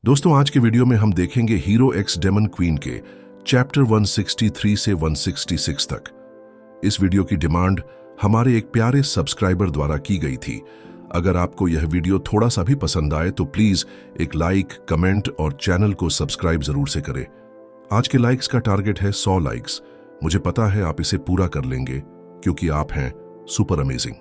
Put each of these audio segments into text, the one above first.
दोस्तों, आज के वीडियो में हम देखेंगे हीरो एक्स डेमन क्वीन के चैप्टर 163 से 166 तक। इस वीडियो की डिमांड हमारे एक प्यारे सब्सक्राइबर द्वारा की गई थी। अगर आपको यह वीडियो थोड़ा सा भी पसंद आए तो प्लीज एक लाइक, कमेंट और चैनल को सब्सक्राइब जरूर से करें। आज के लाइक्स का टारगेट है 100 लाइक्स। मुझे पता है आप इसे पूरा कर लेंगे क्योंकि आप हैं सुपर अमेजिंग।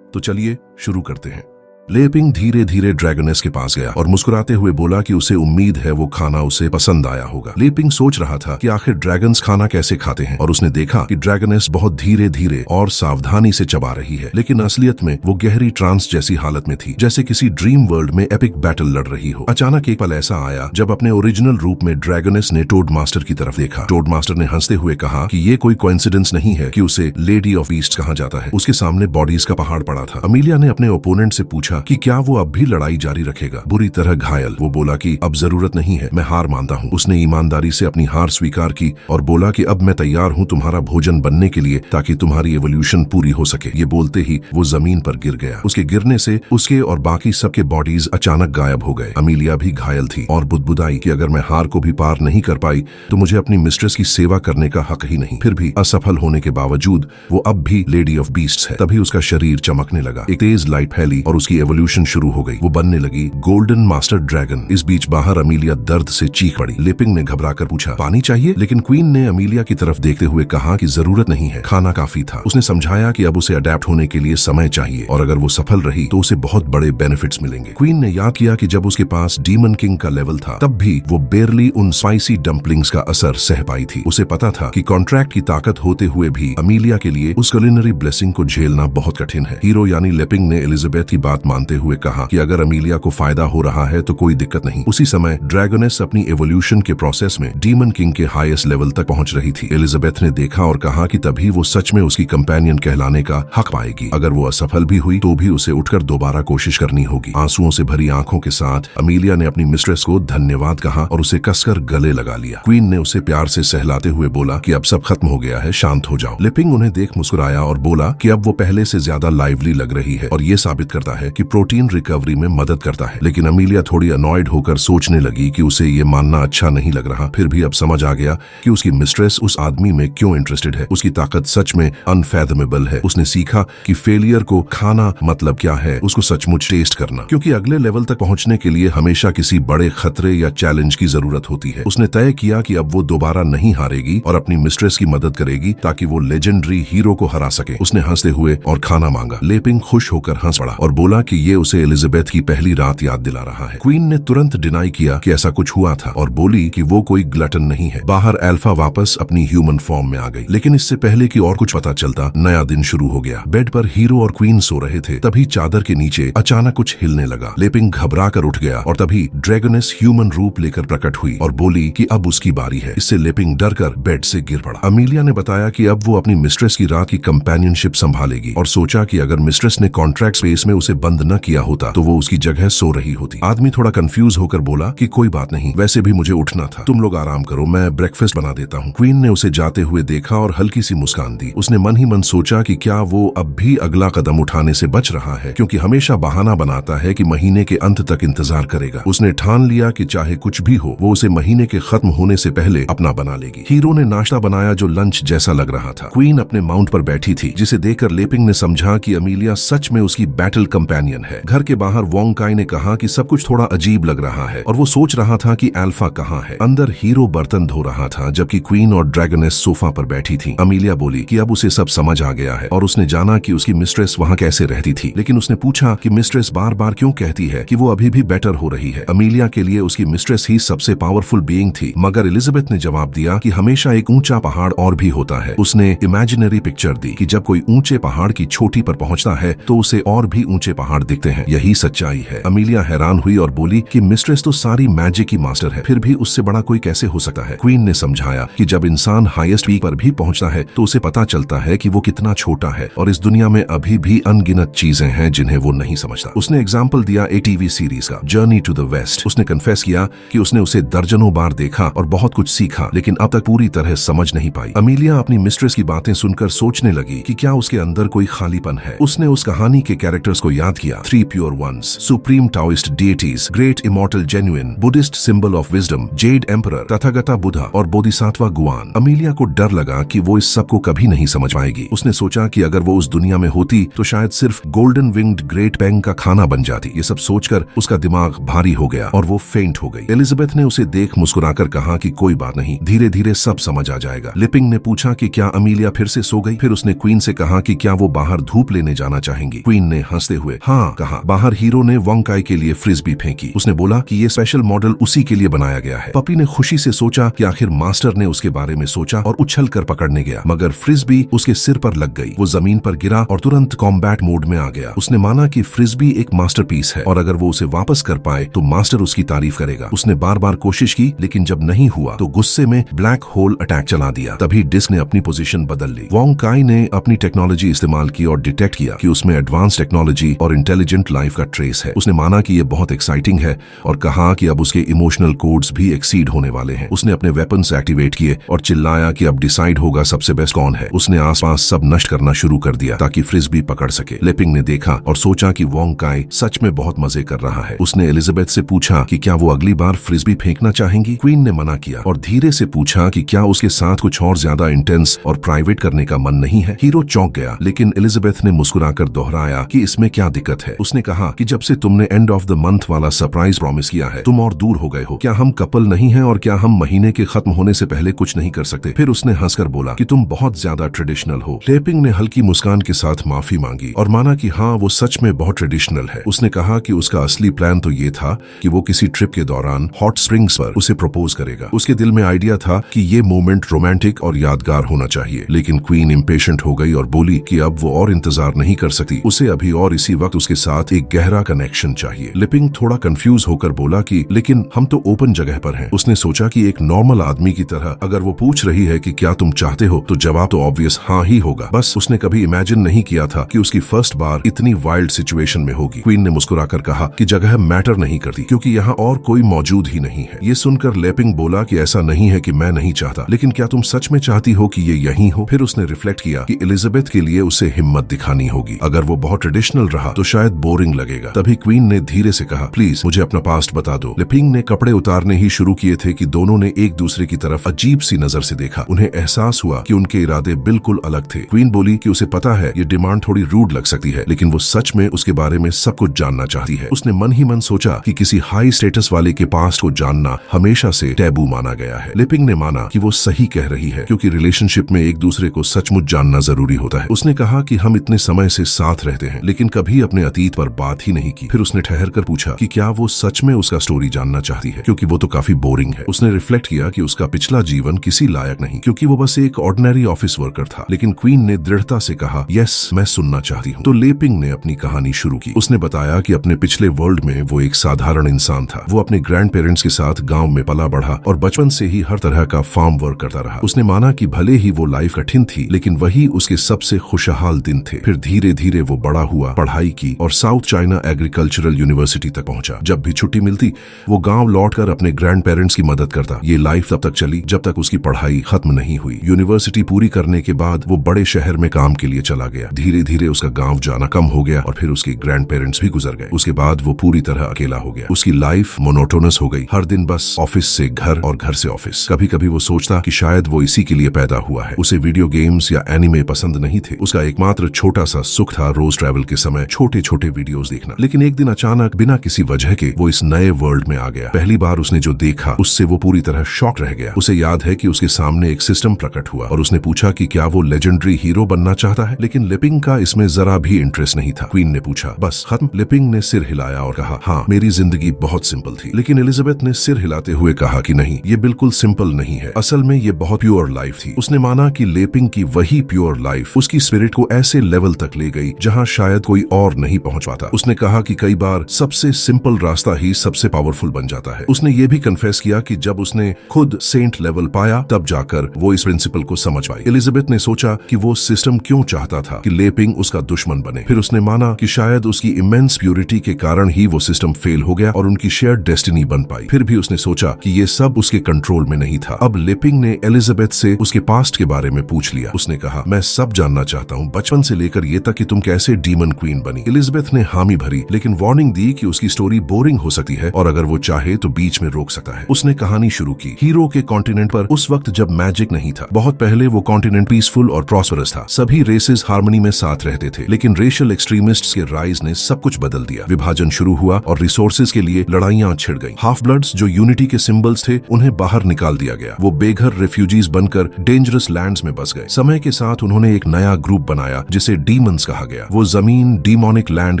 तो चलिए शुरू करते हैं। लेपिंग धीरे धीरे ड्रैगनेस के पास गया और मुस्कुराते हुए बोला कि उसे उम्मीद है वो खाना उसे पसंद आया होगा। लेपिंग सोच रहा था कि आखिर ड्रैगन्स खाना कैसे खाते हैं और उसने देखा कि ड्रैगनेस बहुत धीरे धीरे और सावधानी से चबा रही है, लेकिन असलियत में वो गहरी ट्रांस जैसी हालत में थी, जैसे किसी ड्रीम वर्ल्ड में एपिक बैटल लड़ रही हो। अचानक एक पल ऐसा आया जब अपने ओरिजिनल रूप में ड्रैगनेस ने टोड मास्टर की तरफ देखा। टोड मास्टर ने हंसते हुए कहा कि ये कोई कोइंसिडेंस नहीं है कि उसे लेडी ऑफ बीस्ट्स कहा जाता है। उसके सामने बॉडीज का पहाड़ पड़ा था। अमीलिया ने अपने ओपोनेंट से पूछा कि क्या वो अब भी लड़ाई जारी रखेगा। बुरी तरह घायल वो बोला कि अब जरूरत नहीं है, मैं हार मानता हूँ। उसने ईमानदारी से अपनी हार स्वीकार की और बोला कि अब मैं तैयार हूँ तुम्हारा भोजन बनने के लिए ताकि तुम्हारी एवोल्यूशन पूरी हो सके। ये बोलते ही वो जमीन पर गिर गया। उसके गिरने से उसके और बाकी सबके बॉडीज अचानक गायब हो गए। अमीलिया भी घायल थी और बुदबुदाई कि अगर मैं हार को भी पार नहीं कर पाई तो मुझे अपनी मिस्ट्रेस की सेवा करने का हक ही नहीं। फिर भी असफल होने के बावजूद वो अब भी लेडी ऑफ बीस्ट्स है। तभी उसका शरीर चमकने लगा, एक तेज लाइट फैली और उसकी एवोल्यूशन शुरू हो गई। वो बनने लगी गोल्डन मास्टर ड्रैगन। इस बीच बाहर अमीलिया दर्द से चीख पड़ी। लेपिंग ने घबराकर पूछा, पानी चाहिए? लेकिन क्वीन ने अमीलिया की तरफ देखते हुए कहा कि जरूरत नहीं है, खाना काफी था। उसने समझाया कि अब उसे अडेप्ट होने के लिए समय चाहिए और अगर वो सफल रही तो उसे बहुत बड़े बेनिफिट्स मिलेंगे। क्वीन ने याद किया कि जब उसके पास डीमन किंग का लेवल था तब भी वो बेरली उन स्पाइसी डम्पलिंग्स का असर सह पाई थी। उसे पता था कि कॉन्ट्रैक्ट की ताकत होते हुए भी अमीलिया के लिए उस कुलिनरी ब्लेसिंग को झेलना बहुत कठिन है। हीरो यानी लेपिंग ने एलिजाबेथ की बात मानते हुए कहा कि अगर अमीलिया को फायदा हो रहा है तो कोई दिक्कत नहीं। उसी समय ड्रैगनेस अपनी एवोल्यूशन के प्रोसेस में डीमन किंग के हाईएस्ट लेवल तक पहुंच रही थी। एलिजाबेथ ने देखा और कहा कि तभी वो सच में उसकी कंपेनियन कहलाने का हक पाएगी। अगर वो असफल भी हुई तो भी उसे उठकर दोबारा कोशिश करनी होगी। आंसुओं से भरी आंखों के साथ अमीलिया ने अपनी मिस्ट्रेस को धन्यवाद कहा और उसे कसकर गले लगा लिया। क्वीन ने उसे प्यार से सहलाते हुए बोला कि अब सब खत्म हो गया है, शांत हो जाओ। लिपिंग उन्हें देख मुस्कुराया और बोला कि अब वो पहले से ज्यादा लाइवली लग रही है और ये साबित करता है कि प्रोटीन रिकवरी में मदद करता है। लेकिन अमीलिया थोड़ी अनॉयड होकर सोचने लगी कि उसे ये मानना अच्छा नहीं लग रहा। फिर भी अब समझ आ गया कि उसकी मिस्ट्रेस उस आदमी में क्यों इंटरेस्टेड है। उसकी ताकत सच में अनफैथमेबल है। उसने सीखा कि फेलियर को खाना मतलब क्या है, उसको सचमुच टेस्ट करना, क्योंकि अगले लेवल तक पहुंचने के लिए हमेशा किसी बड़े खतरे या चैलेंज की जरूरत होती है। उसने तय किया कि अब वो दोबारा नहीं हारेगी और अपनी मिस्ट्रेस की मदद करेगी ताकि वो लेजेंडरी हीरो को हरा सके। उसने हंसते हुए और खाना मांगा। लेपिंग खुश होकर हंस पड़ा और बोला कि ये उसे एलिजाबेथ की पहली रात याद दिला रहा है। क्वीन ने तुरंत डिनाई किया कि ऐसा कुछ हुआ था और बोली कि वो कोई ग्लटन नहीं है। बाहर अल्फा वापस अपनी ह्यूमन फॉर्म में आ गई, लेकिन इससे पहले कि और कुछ पता चलता नया दिन शुरू हो गया। बेड पर हीरो और क्वीन सो रहे थे, तभी चादर के नीचे अचानक कुछ हिलने लगा। लेपिंग घबरा कर उठ गया और तभी ड्रैगनेस ह्यूमन रूप लेकर प्रकट हुई और बोली कि अब उसकी बारी है। इससे लेपिंग डरकर बेड से गिर पड़ा। अमीलिया ने बताया कि अब वो अपनी मिस्ट्रेस की रात की कंपेनियनशिप संभालेगी और सोचा कि अगर मिस्ट्रेस ने कॉन्ट्रैक्ट स्पेस में उसे बंद न किया होता तो वो उसकी जगह सो रही होती। आदमी थोड़ा कंफ्यूज होकर बोला कि कोई बात नहीं, वैसे भी मुझे उठना था, तुम लोग आराम करो, मैं ब्रेकफास्ट बना देता हूँ। क्वीन ने उसे जाते हुए देखा और हल्की सी मुस्कान दी। उसने मन ही मन सोचा कि क्या वो अब भी अगला कदम उठाने से बच रहा है, क्योंकि हमेशा बहाना बनाता है कि महीने के अंत तक इंतजार करेगा। उसने ठान लिया कि चाहे कुछ भी हो वो उसे महीने के खत्म होने से पहले अपना बना लेगी। हीरो ने नाश्ता बनाया जो लंच जैसा लग रहा था। क्वीन अपने माउंट पर बैठी थी, जिसे देखकर लेपिंग ने समझा कि अमीलिया सच में उसकी बैटल कंपेनियन है। घर के बाहर वोंकाई ने कहा कि सब कुछ थोड़ा अजीब लग रहा है और वो सोच रहा था कि अल्फा कहाँ है। अंदर हीरो बर्तन धो रहा था जबकि क्वीन और ड्रैगनेस सोफा पर बैठी थी। अमीलिया बोली कि अब उसे सब समझ आ गया है और उसने जाना कि उसकी मिस्ट्रेस वहाँ कैसे रहती थी। लेकिन उसने पूछा कि मिस्ट्रेस बार बार क्यों कहती है कि वो अभी भी बेटर हो रही है। अमीलिया के लिए उसकी मिस्ट्रेस ही सबसे पावरफुल बीइंग थी, मगर एलिजाबेथ ने जवाब दिया कि हमेशा एक ऊंचा पहाड़ और भी होता है। उसने इमेजिनरी पिक्चर दी कि जब कोई ऊंचे पहाड़ की चोटी पर पहुंचता है तो उसे और भी ऊंचे पहाड़ दिखते हैं। यही सच्चाई है। अमीलिया हैरान हुई और बोली कि मिस्ट्रेस तो सारी मैजिक की मास्टर है, फिर भी उससे बड़ा कोई कैसे हो सकता है। क्वीन ने समझाया कि जब इंसान हाईएस्ट पीक पर भी पहुंचता है तो उसे पता चलता है कि वो कितना छोटा है और इस दुनिया में अभी भी अनगिनत चीजें हैं जिन्हें वो नहीं समझता। उसने एग्जाम्पल दिया एक टीवी सीरीज का, जर्नी टू द वेस्ट। उसने कन्फेस किया कि उसने उसे दर्जनों बार देखा और बहुत कुछ सीखा, लेकिन अब तक पूरी तरह समझ नहीं पाई। अमीलिया अपनी मिस्ट्रेस की बातें सुनकर सोचने लगी कि क्या उसके अंदर कोई खालीपन है। उसने उस कहानी के कैरेक्टर्स को याद किया। 3 pure ones, supreme Taoist deities, great immortal genuine, Buddhist symbol of wisdom, jade emperor, Tathagata Buddha और बोधिसत्वा गुआन। अमीलिया को डर लगा कि वो इस सब को कभी नहीं समझ पाएगी। उसने सोचा कि अगर वो उस दुनिया में होती तो शायद सिर्फ गोल्डन विंग्ड ग्रेट पेंग का खाना बन जाती। ये सब सोचकर उसका दिमाग भारी हो गया और वो फेंट हो गई। एलिजाबेथ ने उसे देख मुस्कुराकर कहा कि कोई बात नहीं, धीरे धीरे सब समझ आ जाएगा। लिपिंग ने पूछा कि क्या अमीलिया फिर से सो गई। फिर उसने क्वीन से कहा कि क्या वो बाहर धूप लेने जाना चाहेंगी। क्वीन ने हंसते हुए हाँ कहा। बाहर हीरो ने वोंकाई के लिए फ्रिस्बी फेंकी। उसने बोला कि ये स्पेशल मॉडल उसी के लिए बनाया गया है। पपी ने खुशी से सोचा कि आखिर मास्टर ने उसके बारे में सोचा और उछल कर पकड़ने गया, मगर फ्रिस्बी उसके सिर पर लग गई। वो जमीन पर गिरा और तुरंत कॉम्बैट मोड में आ गया। उसने माना कि फ्रिस्बी एक मास्टरपीस है और अगर वो उसे वापस कर पाए तो मास्टर उसकी तारीफ करेगा। उसने बार बार कोशिश की, लेकिन जब नहीं हुआ तो गुस्से में ब्लैक होल अटैक चला दिया। तभी डिस्क ने अपनी पोजीशन बदल ली। वोंकाई ने अपनी टेक्नोलॉजी इस्तेमाल की और डिटेक्ट किया कि उसमें एडवांस टेक्नोलॉजी और इंटेलिजेंट लाइफ का ट्रेस है। उसने माना कि ये बहुत एक्साइटिंग है और कहा कि अब उसके इमोशनल कोड्स भी एक्सीड होने वाले हैं। उसने अपने वेपन्स एक्टिवेट किए और चिल्लाया कि अब डिसाइड होगा सबसे बेस्ट कौन है। उसने आसपास सब नष्ट करना शुरू कर दिया ताकि फ्रिस्बी पकड़ सके। लिपिंग ने देखा और सोचा कि वोंकाई सच में बहुत मजे कर रहा है। उसने एलिजाबेथ से पूछा कि क्या वो अगली बार फ्रिस्बी फेंकना चाहेंगी। क्वीन ने मना किया और धीरे से पूछा कि क्या उसके साथ कुछ और ज्यादा इंटेंस और प्राइवेट करने का मन नहीं है। हीरो चौंक गया, लेकिन एलिजाबेथ ने मुस्कुराकर दोहराया कि इसमें क्या दिक्कत है। उसने कहा कि जब से तुमने एंड ऑफ द मंथ वाला सरप्राइज प्रॉमिस किया है तुम और दूर हो गए हो। क्या हम कपल नहीं है और क्या हम महीने के खत्म होने से पहले कुछ नहीं कर सकते। फिर उसने हंसकर बोला कि तुम बहुत ज्यादा ट्रेडिशनल हो। लिपिंग ने हल्की मुस्कान के साथ माफी मांगी और माना कि हाँ वो सच में बहुत ट्रेडिशनल है। उसने कहा कि उसका असली प्लान तो ये था कि वो किसी ट्रिप के दौरान हॉट स्प्रिंग्स पर उसे प्रपोज करेगा। उसके दिल में आइडिया था कि ये मोमेंट रोमांटिक और यादगार होना चाहिए, लेकिन क्वीन इम्पेशेंट हो गई और बोली कि अब वो और इंतजार नहीं कर सकती। उसे अभी और इसी वक्त उसके साथ एक गहरा कनेक्शन चाहिए। लिपिंग थोड़ा कंफ्यूज होकर बोला कि लेकिन हम तो ओपन जगह पर हैं। उसने सोचा कि एक नॉर्मल आदमी की तरह अगर वो पूछ रही है कि क्या तुम चाहते हो तो जवाब तो ऑब्वियस हाँ ही होगा। बस उसने कभी इमेजिन नहीं किया था कि उसकी फर्स्ट बार इतनी वाइल्ड सिचुएशन में होगी। क्वीन ने मुस्कुराकर कहा कि जगह मैटर नहीं करती क्योंकि यहाँ और कोई मौजूद ही नहीं है। ये सुनकर लिपिंग बोला कि ऐसा नहीं है कि मैं नहीं चाहता, लेकिन क्या तुम सच में चाहती हो कि ये यहीं हो। फिर उसने रिफ्लेक्ट किया कि एलिजाबेथ के लिए उसे हिम्मत दिखानी होगी। अगर वो बहुत ट्रेडिशनल रहा तो शायद बोरिंग लगेगा। तभी क्वीन ने धीरे से कहा प्लीज मुझे अपना पास्ट बता दो। लिपिंग ने कपड़े उतारने ही शुरू किए थे कि दोनों ने एक दूसरे की तरफ अजीब सी नजर से देखा। उन्हें एहसास हुआ कि उनके इरादे बिल्कुल अलग थे। क्वीन बोली कि उसे पता है ये डिमांड थोड़ी रूड लग सकती है, लेकिन वो सच में उसके बारे में सब कुछ जानना चाहती है। उसने मन ही मन सोचा कि किसी हाई स्टेटस वाले के पास्ट को जानना हमेशा से टैबू माना गया है। लिपिंग ने माना कि वो सही कह रही है क्योंकि रिलेशनशिप में एक दूसरे को सचमुच जानना जरूरी होता है। उसने कहा कि हम इतने समय से साथ रहते हैं लेकिन कभी अपने अतीत पर बात ही नहीं की। फिर उसने ठहर कर पूछा कि क्या वो सच में उसका स्टोरी जानना चाहती है क्योंकि वो तो काफी बोरिंग है। उसने रिफ्लेक्ट किया कि उसका पिछला जीवन किसी लायक नहीं क्योंकि वो बस एक ऑर्डिनरी ऑफिस वर्कर था। लेकिन क्वीन ने दृढ़ता से कहा यस मैं सुनना चाहती हूँ। तो लिपिंग ने अपनी कहानी शुरू की। उसने बताया कि अपने पिछले वर्ल्ड में वो एक साधारण इंसान था। वो अपने ग्रैंड पेरेंट्स के साथ गांव में पला बढ़ा और बचपन से ही हर तरह का फार्म वर्क करता रहा। उसने माना कि भले ही वो लाइफ कठिन थी लेकिन वही उसके सबसे खुशहाल दिन थे। फिर धीरे धीरे वो बड़ा हुआ, पढ़ाई की और साउथ चाइना एग्रीकल्चरल यूनिवर्सिटी तक पहुंचा। जब भी छुट्टी मिलती वो गांव लौटकर अपने ग्रैंड पेरेंट्स की मदद करता। ये लाइफ तब तक चली जब तक उसकी पढ़ाई खत्म नहीं हुई। यूनिवर्सिटी पूरी करने के बाद वो बड़े शहर में काम के लिए चला गया। धीरे धीरे उसका गांव जाना कम हो गया और फिर उसके ग्रैंड पेरेंट्स भी गुजर गए। उसके बाद वो पूरी तरह अकेला हो गया। उसकी लाइफ मोनोटोनस हो गई, हर दिन बस ऑफिस से घर और घर से ऑफिस। कभी कभी वो सोचता कि शायद वो इसी के लिए पैदा हुआ है। उसे वीडियो गेम्स या एनिमे पसंद नहीं थे। उसका एकमात्र छोटा सा सुख था रोज ट्रैवल के समय छोटे छोटे वीडियोस देखना। लेकिन एक दिन अचानक बिना किसी वजह के वो इस नए वर्ल्ड में आ गया। पहली बार उसने जो देखा उससे वो पूरी तरह शॉक रह गया। उसे याद है कि उसके सामने एक सिस्टम प्रकट हुआ और उसने पूछा कि क्या वो लेजेंडरी हीरो बनना चाहता है। लेकिन लिपिंग का इसमें जरा भी इंटरेस्ट नहीं था। क्वीन ने पूछा बस खत्म। लिपिंग ने सिर हिलाया और कहा हाँ मेरी जिंदगी बहुत सिंपल थी। लेकिन एलिजाबेथ ने सिर हिलाते हुए कहा कि नहीं ये बिल्कुल सिंपल नहीं है, असल में ये बहुत प्योर लाइफ थी। उसने माना कि लिपिंग की वही प्योर लाइफ उसकी स्पिरिट को ऐसे लेवल तक ले गई जहां शायद कोई और नहीं पहुंच पाता। उसने कहा कि कई बार सबसे सिंपल रास्ता ही सबसे पावरफुल बन जाता है। उसने ये भी कन्फेस किया कि जब उसने खुद सेंट लेवल पाया तब जाकर वो इस प्रिंसिपल को समझ पाई। एलिजाबेथ ने सोचा कि वो सिस्टम क्यों चाहता था कि लिपिंग उसका दुश्मन बने। फिर उसने माना कि शायद उसकी इमेंस प्योरिटी के कारण ही वो सिस्टम फेल हो गया और उनकी शेयर्ड डेस्टिनी बन पाई। फिर भी उसने सोचा कि ये सब उसके कंट्रोल में नहीं था। अब लिपिंग ने एलिजाबेथ से उसके पास्ट के बारे में पूछ लिया। उसने कहा मैं सब जानना चाहता हूँ, बचपन से लेकर ये तक कि तुम कैसे डीमन क्वीन बनी। एलिजाबेथ ने हामी भरी, लेकिन वार्निंग दी कि उसकी स्टोरी बोरिंग हो सकती है और अगर वो चाहे तो बीच में रोक सकता है। उसने कहानी शुरू की हीरो के कॉन्टिनेंट पर, उस वक्त जब मैजिक नहीं था। बहुत पहले वो कॉन्टिनेंट पीसफुल और प्रॉस्परस था, सभी रेसेस हार्मनी में साथ रहते थे। लेकिन रेशियल एक्सट्रीमिस्ट्स के राइज ने सब कुछ बदल दिया। विभाजन शुरू हुआ और रिसोर्सेज के लिए लड़ाइयां छिड़ गईं। हाफ ब्लड्स जो यूनिटी के सिंबल्स थे, उन्हें बाहर निकाल दिया गया। वो बेघर रेफ्यूजीज बनकर डेंजरस लैंड्स में बस गए। समय के साथ उन्होंने एक नया ग्रुप बनाया जिसे डीमंस कहा गया। वो जमीन डीमोनिक लैंड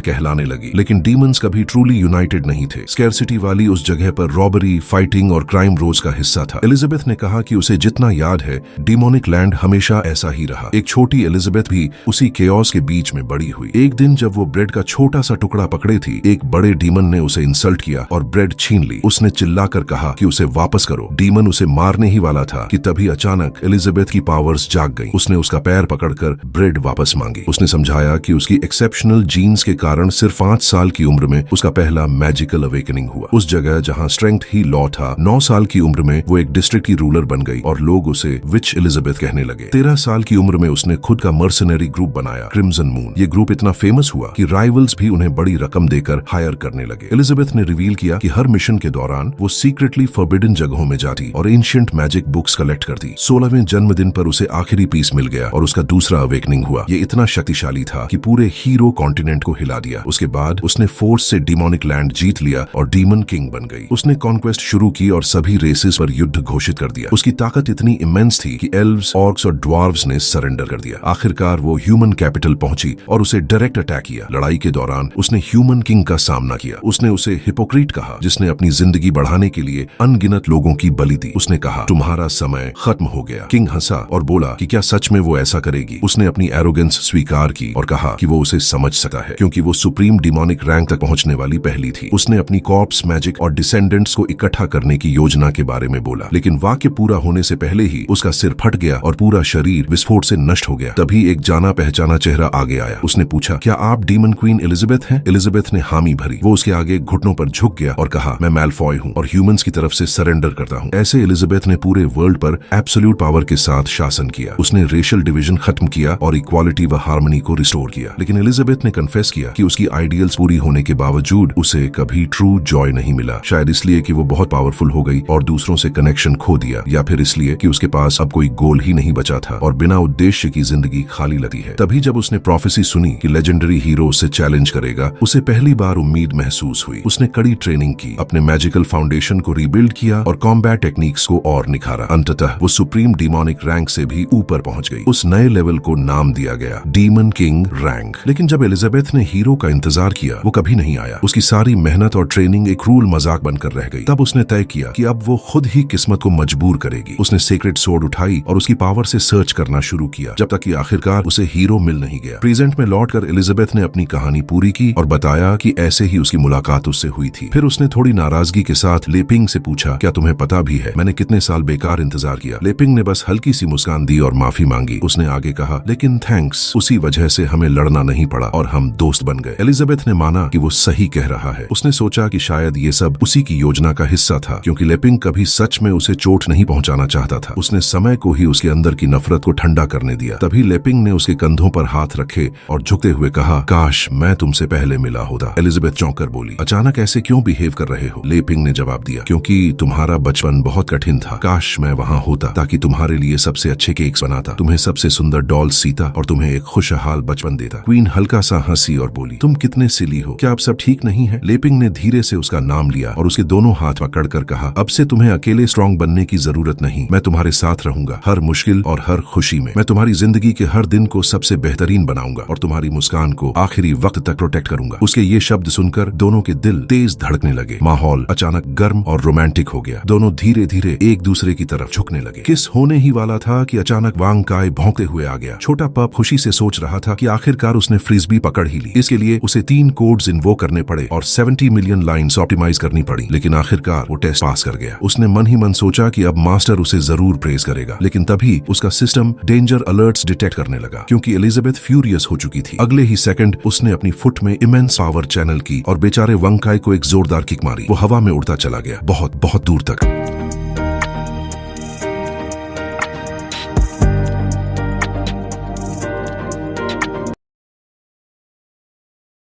कहलाने लगी, लेकिन डीमंस कभी ट्रूली यूनाइटेड नहीं थे। स्कैरसिटी वाली उस जगह पर रॉबरी, फाइटिंग और क्राइम रोज का हिस्सा था। एलिजाबेथ ने कहा कि उसे जितना याद है, डीमोनिक लैंड हमेशा ऐसा ही रहा। एक छोटी एलिजाबेथ भी उसी केओस के बीच में बड़ी हुई। एक दिन जब वो ब्रेड का छोटा सा टुकड़ा पकड़े थी, एक बड़े डीमन ने उसे इंसल्ट किया और ब्रेड छीन ली। उसने चिल्लाकर कहा कि उसे वापस करो। डीमन उसे मारने ही वाला था कि तभी अचानक एलिजाबेथ की पावर्स जाग गईं। उसने उसका पैर पकड़कर ब्रेड वापस मांगी। उसने समझाया कि उसकी एक्सेप्शनल जीन्स के कारण सिर्फ 5 साल की उम्र में उसका पहला मैजिकल अवेकनिंग हुआ। उस जगह जहां स्ट्रेंथ ही लॉ था, 9 साल की उम्र में वो एक डिस्ट्रिक्ट की रूलर बन गई और लोग उसे विच एलिजाबेथ कहने लगे। 13 साल की उम्र में उसने खुद का मर्सनरी ग्रुप बनाया, क्रिम्सन मून। ये ग्रुप इतना फेमस हुआ कि राइवल्स भी उन्हें बड़ी रकम देकर हायर करने लगे। एलिजाबेथ ने रिवील किया कि हर मिशन के दौरान वो सीक्रेटली फॉरबिडन जगहों में जाती और एंशिएंट मैजिक बुक्स कलेक्ट करती। 16वें जन्मदिन पर उसे आखिरी पीस मिल गया और उसका दूसरा अवेकनिंग हुआ। ये इतना शक्तिशाली था कि पूरे हीरो कॉन्टिनेंट को हिला दिया। उसके बाद उसने फोर्स से डीमोनिक लैंड जीत लिया और डीमन किंग बन गई। उसने कॉन्क्वेस्ट शुरू की और सभी रेसेस पर युद्ध घोषित कर दिया। उसकी ताकत इतनी इमेंस थी कि एल्व्स, ऑर्क्स और ड्वार्व्स ने सरेंडर कर दिया। आखिरकार वो ह्यूमन कैपिटल पहुंची और उसे डायरेक्ट अटैक किया। लड़ाई के दौरान उसने ह्यूमन किंग का सामना किया। उसने उसे हिपोक्रीट कहा, जिसने अपनी जिंदगी बढ़ाने के लिए अनगिनत लोगों की बलि दी। उसने कहा, तुम्हारा समय खत्म हो गया। किंग हंसा और बोला कि क्या सच में वो ऐसा करेगी। उसने अपनी एरोगेंस स्वीकार की और कहा कि वो उसे समझ सकता है, क्योंकि वो सुप्रीम डिमोनिक रैंक तक पहुंचने वाली पहली थी। उसने अपनी कॉर्प्स, मैजिक और डिसेंडेंट्स को इकट्ठा करने की योजना के बारे में बोला, लेकिन वाक्य पूरा होने से पहले ही उसका सिर फट गया और पूरा शरीर विस्फोट से नष्ट हो गया। तभी एक जाना पहचाना चेहरा आगे आया। उसने पूछा, क्या आप डीमन क्वीन एलिजाबेथ हैं? एलिजाबेथ ने हामी भरी। वो उसके आगे घुटनों पर झुक गया और कहा, मैं मैलफॉय हूँ और ह्यूमंस की तरफ से सरेंडर करता हूँ। ऐसे एलिजाबेथ ने पूरे वर्ल्ड पर एब्सोल्यूट पावर के साथ शासन किया। उसने रेशियल डिवीजन खत्म किया और इक्वालिटी व हार्मनी को रिस्टोर किया। लेकिन एलिजाबेथ ने कन्फेस किया कि उसकी आइडियल्स पूरी होने के बावजूद उसे कभी ट्रू जॉय नहीं मिला। शायद इसलिए कि वो बहुत पावरफुल हो गई और दूसरों से कनेक्शन खो दिया, या फिर इसलिए कि उसके पास अब कोई गोल ही नहीं बचा था और बिना उद्देश्य की जिंदगी खाली लगती है। तभी जब उसने प्रोफेसी सुनी कि लेजेंडरी हीरो उससे चैलेंज करेगा, उसे पहली बार उम्मीद महसूस हुई। उसने कड़ी ट्रेनिंग की, अपने मैजिकल फाउंडेशन को रीबिल्ड किया और कॉम्बैट टेक्निक्स को और निखारा। अंततः वो सुप्रीम डिमोनिक रैंक से भी ऊपर पहुंच गई। उस नए लेवल को नाम दिया गया डीमन किंग रैंक। लेकिन जब एलिजाबेथ ने हीरो का इंतजार किया, वो कभी नहीं आया। उसकी सारी मेहनत और ट्रेनिंग एक क्रूल मजाक बनकर रह गई। तब उसने तय किया कि अब वो खुद ही किस्मत को मजबूर करेगी। उसने सीक्रेट सोर्ड उठाई और उसकी पावर से सर्च करना शुरू किया, जब तक कि आखिरकार उसे हीरो मिल नहीं गया। प्रेजेंट में लौटकर एलिजाबेथ ने अपनी कहानी पूरी की और बताया कि ऐसे ही उसकी मुलाकात उससे हुई थी। फिर उसने थोड़ी नाराजगी के साथ लेपिंग से पूछा, क्या तुम्हें पता भी है मैंने कितने साल बेकार इंतजार किया? लेपिंग ने बस हल्की सी मुस्कान दी और माफी मांगी। उसने आगे कहा, लेकिन थैंक्स, उसी वजह से हमें लड़ना नहीं पड़ा और हम दोस्त बन गए। एलिजाबेथ ने माना कि वो सही कह रहा है। उसने सोचा कि शायद ये सब उसी की योजना का हिस्सा था, क्योंकि लेपिंग कभी सच में उसे चोट नहीं पहुंचाना चाहता था। उसने समय को ही उसके अंदर की नफरत को ठंडा करने दिया। तभी लेपिंग ने उसके कंधों पर हाथ रखे और झुकते हुए कहा, काश मैं तुमसे पहले मिला होता। एलिजाबेथ चौंककर बोली, अचानक ऐसे क्यों बिहेव कर रहे हो? लेपिंग ने जवाब दिया, क्योंकि तुम्हारा बचपन बहुत कठिन था। काश मैं वहाँ होता ताकि तुम्हारे लिए सबसे अच्छे केक्स बनाता, तुम्हें सबसे सुंदर डॉल सीता और तुम्हें एक खुशहाल बचपन देता। क्वीन हल्का सा हंसी और बोली, तुम कितने सिली हो, क्या अब सब ठीक नहीं है? लेपिंग ने धीरे से उसका नाम लिया और उसके दोनों हाथ पकड़कर कहा, अब से तुम्हें अकेले स्ट्रांग बनने की जरूरत नहीं, मैं तुम्हारे साथ रहूंगा हर मुश्किल और हर खुशी में। मैं तुम्हारी जिंदगी के हर दिन को सबसे बेहतरीन बनाऊंगा और तुम्हारी मुस्कान को आखिरी वक्त तक प्रोटेक्ट करूंगा। उसके ये शब्द सुनकर दोनों के दिल तेज धड़कने लगे। माहौल अचानक गर्म और रोमांटिक हो गया। दोनों धीरे धीरे एक दूसरे की तरफ झुकने लगे। किस होने ही वाला था कि अचानक वांग काय भौंकते हुए आ गया। छोटा पप खुशी से सोच रहा था कि आखिरकार उसने फ्रिस्बी पकड़ ही ली। इसके लिए उसे 3 कोड्स इन्वोक करने पड़े और 70 मिलियन लाइंस ऑप्टिमाइज करनी पड़ी, लेकिन आखिरकार वो टेस्ट पास कर गया। उसने मन ही मन सोचा कि अब मास्टर उसे जरूर प्रेज करेगा, लेकिन तभी उसका सिस्टम डेंजर अलर्ट्स डिटेक्ट करने लगा, क्योंकि एलिजाबेथ फ्यूरियस हो चुकी थी। अगले ही सेकंड उसने अपनी फुट में इमेंस पावर चैनल की और बेचारे वंग काय को एक जोरदार किक मारी। वो हवा में उड़ता चला गया, बहुत बहुत दूर तक।